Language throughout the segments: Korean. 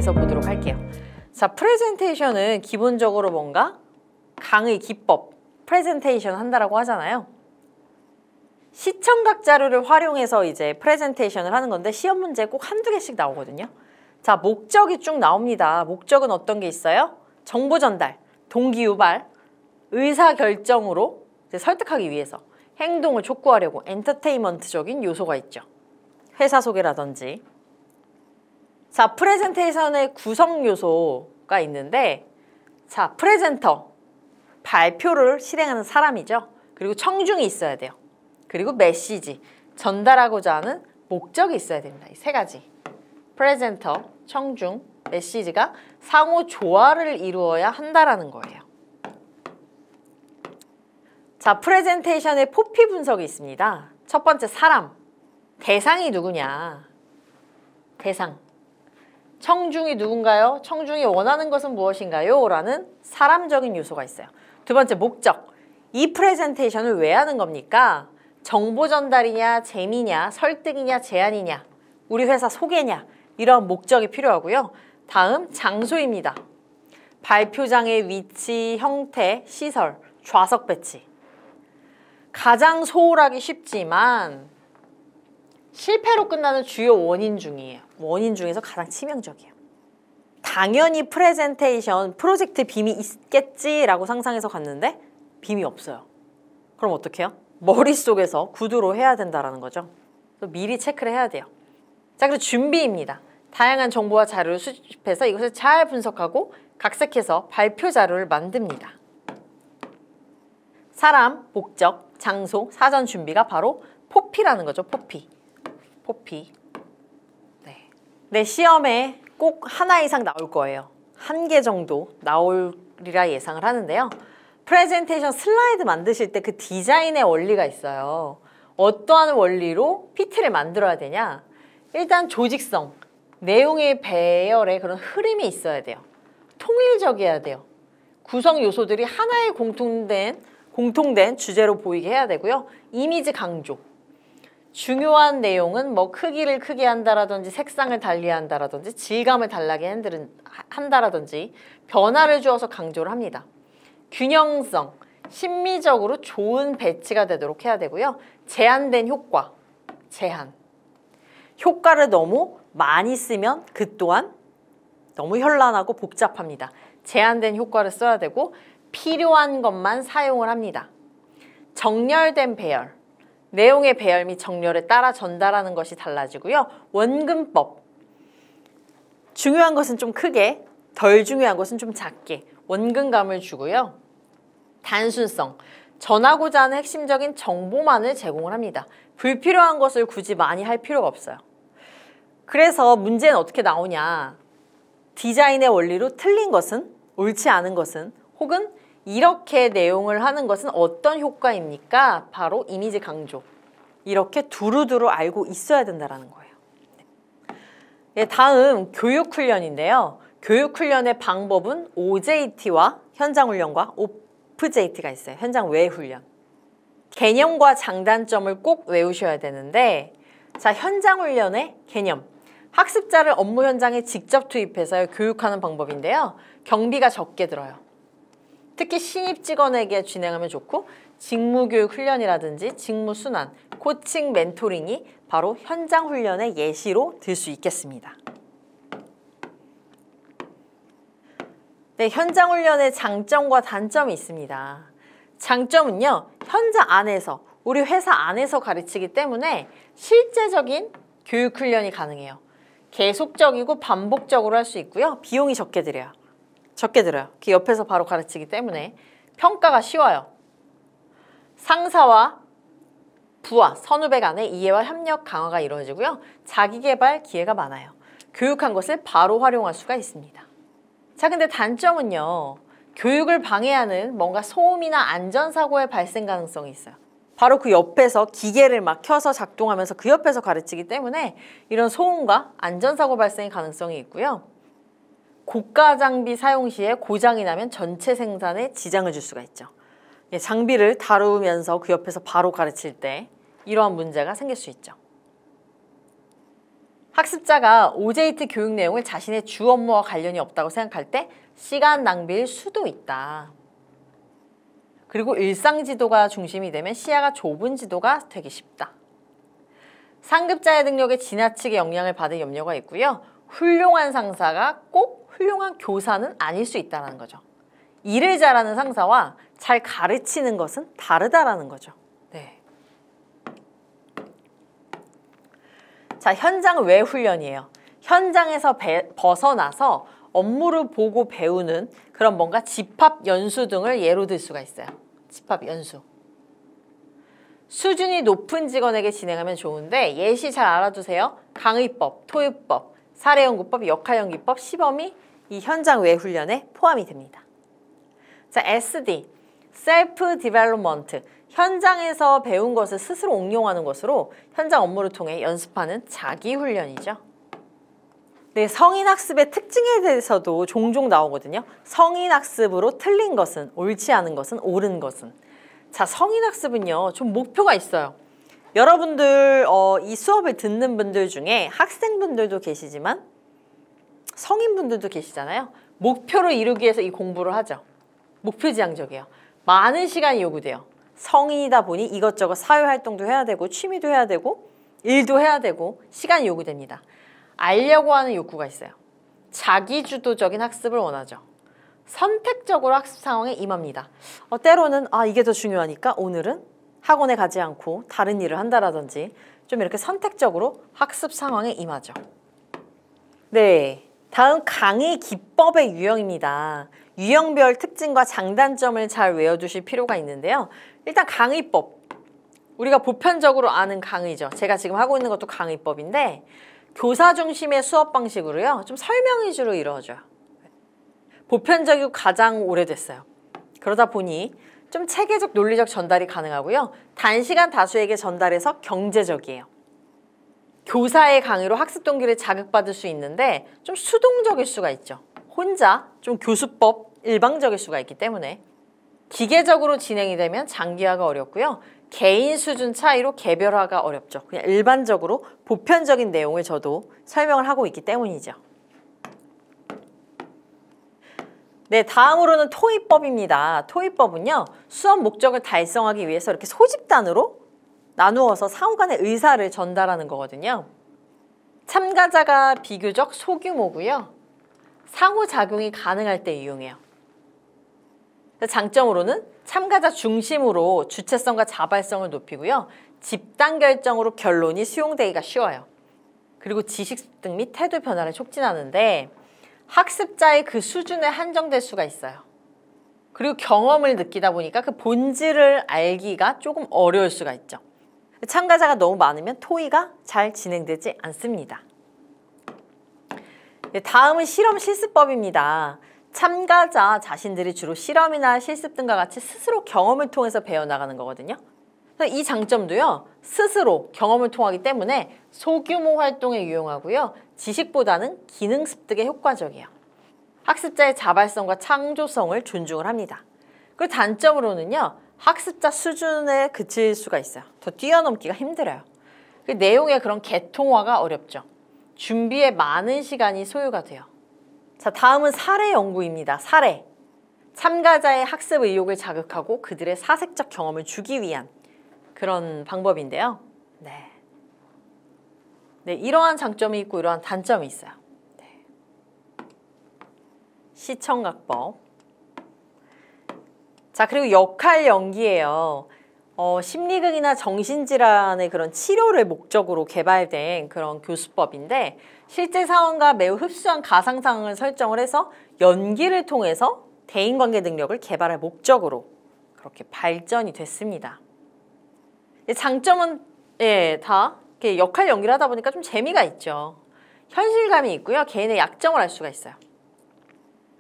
대해서 보도록 할게요. 자, 프레젠테이션은 기본적으로 뭔가 강의 기법, 프레젠테이션 한다라고 하잖아요. 시청각 자료를 활용해서 이제 프레젠테이션을 하는 건데 시험 문제에 꼭 한두 개씩 나오거든요. 자, 목적이 쭉 나옵니다. 목적은 어떤 게 있어요? 정보 전달, 동기 유발, 의사 결정으로 이제 설득하기 위해서 행동을 촉구하려고 엔터테인먼트적인 요소가 있죠. 회사 소개라든지. 자, 프레젠테이션의 구성 요소가 있는데, 자, 프레젠터, 발표를 실행하는 사람이죠. 그리고 청중이 있어야 돼요. 그리고 메시지, 전달하고자 하는 목적이 있어야 됩니다. 이 세 가지. 프레젠터, 청중, 메시지가 상호 조화를 이루어야 한다라는 거예요. 자, 프레젠테이션의 포피 분석이 있습니다. 첫 번째, 사람. 대상이 누구냐? 대상. 청중이 누군가요? 청중이 원하는 것은 무엇인가요? 라는 사람적인 요소가 있어요. 두 번째, 목적. 이 프레젠테이션을 왜 하는 겁니까? 정보 전달이냐, 재미냐, 설득이냐, 제안이냐, 우리 회사 소개냐, 이런 목적이 필요하고요. 다음, 장소입니다. 발표장의 위치, 형태, 시설, 좌석 배치. 가장 소홀하기 쉽지만 실패로 끝나는 주요 원인 중이에요. 원인 중에서 가장 치명적이에요. 당연히 프레젠테이션, 프로젝트 빔이 있겠지라고 상상해서 갔는데 빔이 없어요. 그럼 어떡해요? 머릿속에서 구두로 해야 된다는 거죠. 미리 체크를 해야 돼요. 자, 그리고 준비입니다. 다양한 정보와 자료를 수집해서 이것을 잘 분석하고 각색해서 발표 자료를 만듭니다. 사람, 목적, 장소, 사전 준비가 바로 포피라는 거죠. 포피. 네, 시험에 꼭 하나 이상 나올 거예요. 1개 정도 나오리라 예상을 하는데요. 프레젠테이션 슬라이드 만드실 때 그 디자인의 원리가 있어요. 어떠한 원리로 PT를 만들어야 되냐? 일단 조직성, 내용의 배열에 그런 흐름이 있어야 돼요. 통일적이어야 돼요. 구성 요소들이 하나의 공통된 주제로 보이게 해야 되고요. 이미지 강조. 중요한 내용은 뭐 크기를 크게 한다라든지 색상을 달리한다라든지 질감을 달라게 한다라든지 변화를 주어서 강조를 합니다. 균형성, 심미적으로 좋은 배치가 되도록 해야 되고요. 제한된 효과, 제한. 효과를 너무 많이 쓰면 그 또한 너무 현란하고 복잡합니다. 제한된 효과를 써야 되고 필요한 것만 사용을 합니다. 정렬된 배열, 내용의 배열 및 정렬에 따라 전달하는 것이 달라지고요. 원근법, 중요한 것은 좀 크게, 덜 중요한 것은 좀 작게 원근감을 주고요. 단순성, 전하고자 하는 핵심적인 정보만을 제공을 합니다. 불필요한 것을 굳이 많이 할 필요가 없어요. 그래서 문제는 어떻게 나오냐? 디자인의 원리로 틀린 것은, 옳지 않은 것은, 혹은 이렇게 내용을 하는 것은 어떤 효과입니까? 바로 이미지 강조. 이렇게 두루두루 알고 있어야 된다는 거예요. 네, 다음 교육훈련인데요. 교육훈련의 방법은 OJT와 현장훈련과 OFJT가 있어요. 현장 외 훈련. 개념과 장단점을 꼭 외우셔야 되는데, 자, 현장훈련의 개념. 학습자를 업무 현장에 직접 투입해서 교육하는 방법인데요. 경비가 적게 들어요. 특히 신입 직원에게 진행하면 좋고 직무교육 훈련이라든지 직무순환, 코칭, 멘토링이 바로 현장 훈련의 예시로 들 수 있겠습니다. 네, 현장 훈련의 장점과 단점이 있습니다. 장점은요, 현장 안에서, 우리 회사 안에서 가르치기 때문에 실제적인 교육 훈련이 가능해요. 계속적이고 반복적으로 할 수 있고요. 비용이 적게 들어요. 그 옆에서 바로 가르치기 때문에 평가가 쉬워요. 상사와 부하, 선후배 간의 이해와 협력 강화가 이루어지고요. 자기개발 기회가 많아요. 교육한 것을 바로 활용할 수가 있습니다. 자, 근데 단점은요. 교육을 방해하는 뭔가 소음이나 안전사고의 발생 가능성이 있어요. 바로 그 옆에서 기계를 막 켜서 작동하면서 그 옆에서 가르치기 때문에 이런 소음과 안전사고 발생의 가능성이 있고요. 고가 장비 사용 시에 고장이 나면 전체 생산에 지장을 줄 수가 있죠. 장비를 다루면서 그 옆에서 바로 가르칠 때 이러한 문제가 생길 수 있죠. 학습자가 OJT 교육 내용을 자신의 주 업무와 관련이 없다고 생각할 때 시간 낭비일 수도 있다. 그리고 일상 지도가 중심이 되면 시야가 좁은 지도가 되기 쉽다. 상급자의 능력에 지나치게 영향을 받을 염려가 있고요. 훌륭한 상사가 꼭 훌륭한 교사는 아닐 수 있다는 거죠. 일을 잘하는 상사와 잘 가르치는 것은 다르다라는 거죠. 네. 자, 현장 외 훈련이에요. 현장에서 벗어나서 업무를 보고 배우는 그런 뭔가 집합 연수 등을 예로 들 수가 있어요. 집합 연수. 수준이 높은 직원에게 진행하면 좋은데 예시 잘 알아두세요. 강의법, 토익법, 사례연구법, 역할연기법, 시범이 이 현장 외 훈련에 포함이 됩니다. 자, SD, Self Development. 현장에서 배운 것을 스스로 응용하는 것으로 현장 업무를 통해 연습하는 자기 훈련이죠. 네, 성인학습의 특징에 대해서도 종종 나오거든요. 성인학습으로 틀린 것은, 옳지 않은 것은, 옳은 것은. 자, 성인학습은요, 좀 목표가 있어요. 여러분들 이 수업을 듣는 분들 중에 학생분들도 계시지만 성인분들도 계시잖아요. 목표를 이루기 위해서 이 공부를 하죠. 목표지향적이에요. 많은 시간이 요구돼요. 성인이다 보니 이것저것 사회활동도 해야 되고 취미도 해야 되고 일도 해야 되고 시간이 요구됩니다. 알려고 하는 욕구가 있어요. 자기주도적인 학습을 원하죠. 선택적으로 학습 상황에 임합니다. 때로는 이게 더 중요하니까 오늘은 학원에 가지 않고 다른 일을 한다라든지 좀 이렇게 선택적으로 학습 상황에 임하죠. 네, 다음 강의 기법의 유형입니다. 유형별 특징과 장단점을 잘 외워두실 필요가 있는데요. 일단 강의법. 우리가 보편적으로 아는 강의죠. 제가 지금 하고 있는 것도 강의법인데 교사 중심의 수업 방식으로요. 좀 설명 위주로 이루어져요. 보편적이고 가장 오래됐어요. 그러다 보니 좀 체계적 논리적 전달이 가능하고요. 단시간 다수에게 전달해서 경제적이에요. 교사의 강의로 학습 동기를 자극받을 수 있는데 좀 수동적일 수가 있죠. 혼자 좀 교수법 일방적일 수가 있기 때문에 기계적으로 진행이 되면 장기화가 어렵고요. 개인 수준 차이로 개별화가 어렵죠. 그냥 일반적으로 보편적인 내용을 저도 설명을 하고 있기 때문이죠. 네, 다음으로는 토익법입니다. 토익법은요, 수업 목적을 달성하기 위해서 이렇게 소집단으로 나누어서 상호 간의 의사를 전달하는 거거든요. 참가자가 비교적 소규모고요. 상호작용이 가능할 때 이용해요. 장점으로는 참가자 중심으로 주체성과 자발성을 높이고요. 집단 결정으로 결론이 수용되기가 쉬워요. 그리고 지식 습득 및 태도 변화를 촉진하는데 학습자의 그 수준에 한정될 수가 있어요. 그리고 경험을 느끼다 보니까 그 본질을 알기가 조금 어려울 수가 있죠. 참가자가 너무 많으면 토의가 잘 진행되지 않습니다. 다음은 실험 실습법입니다. 참가자 자신들이 주로 실험이나 실습 등과 같이 스스로 경험을 통해서 배워나가는 거거든요. 이 장점도요. 스스로 경험을 통하기 때문에 소규모 활동에 유용하고요. 지식보다는 기능 습득에 효과적이에요. 학습자의 자발성과 창조성을 존중을 합니다. 그리고 단점으로는요. 학습자 수준에 그칠 수가 있어요. 더 뛰어넘기가 힘들어요. 그 내용의 그런 개통화가 어렵죠. 준비에 많은 시간이 소요가 돼요. 자, 다음은 사례 연구입니다. 사례. 참가자의 학습 의욕을 자극하고 그들의 사색적 경험을 주기 위한 그런 방법인데요. 네. 네, 이러한 장점이 있고 이러한 단점이 있어요. 네. 시청각법. 자, 그리고 역할 연기예요. 심리극이나 정신질환의 그런 치료를 목적으로 개발된 그런 교수법인데 실제 상황과 매우 흡사한 가상 상황을 설정을 해서 연기를 통해서 대인관계 능력을 개발할 목적으로 그렇게 발전이 됐습니다. 장점은 다 역할 연기를 하다 보니까 좀 재미가 있죠. 현실감이 있고요. 개인의 약점을 알 수가 있어요.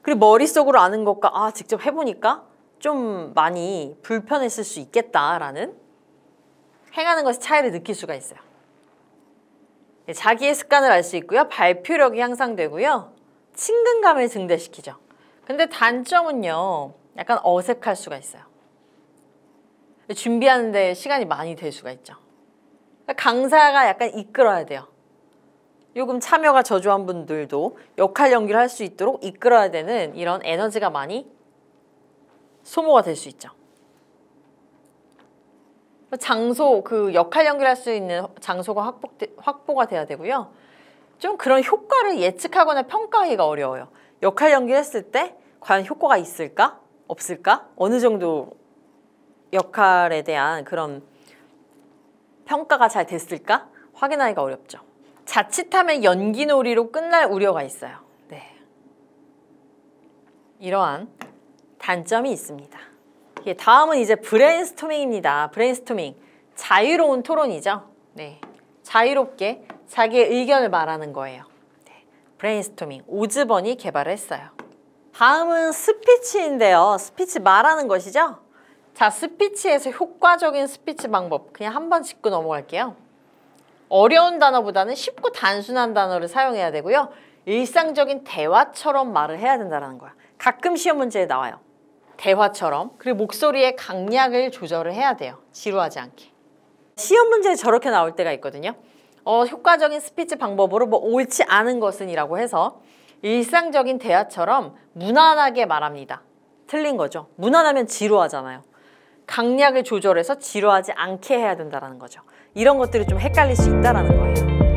그리고 머릿속으로 아는 것과 직접 해보니까 좀 많이 불편했을 수 있겠다라는 행하는 것의 차이를 느낄 수가 있어요. 자기의 습관을 알 수 있고요. 발표력이 향상되고요. 친근감을 증대시키죠. 근데 단점은요. 약간 어색할 수가 있어요. 준비하는데 시간이 많이 들 수가 있죠. 강사가 약간 이끌어야 돼요. 요금 참여가 저조한 분들도 역할 연기를 할 수 있도록 이끌어야 되는 이런 에너지가 많이 소모가 될 수 있죠. 장소, 그 역할 연기를 할 수 있는 장소가 확보가 돼야 되고요. 좀 그런 효과를 예측하거나 평가하기가 어려워요. 역할 연기를 했을 때 과연 효과가 있을까? 없을까? 어느 정도 역할에 대한 그런 평가가 잘 됐을까? 확인하기가 어렵죠. 자칫하면 연기놀이로 끝날 우려가 있어요. 네. 이러한 단점이 있습니다. 다음은 이제 브레인스토밍입니다. 브레인스토밍. 자유로운 토론이죠. 네. 자유롭게 자기의 의견을 말하는 거예요. 네. 브레인스토밍. 오즈번이 개발을 했어요. 다음은 스피치인데요. 스피치 말하는 것이죠. 자, 스피치에서 효과적인 스피치 방법. 그냥 한번 짚고 넘어갈게요. 어려운 단어보다는 쉽고 단순한 단어를 사용해야 되고요. 일상적인 대화처럼 말을 해야 된다는 거야. 가끔 시험 문제에 나와요. 대화처럼. 그리고 목소리의 강약을 조절을 해야 돼요. 지루하지 않게. 시험 문제에 저렇게 나올 때가 있거든요. 효과적인 스피치 방법으로 뭐 옳지 않은 것은 이라고 해서 일상적인 대화처럼 무난하게 말합니다. 틀린 거죠. 무난하면 지루하잖아요. 강약을 조절해서 지루하지 않게 해야 된다는 거죠. 이런 것들이 좀 헷갈릴 수 있다는 거예요.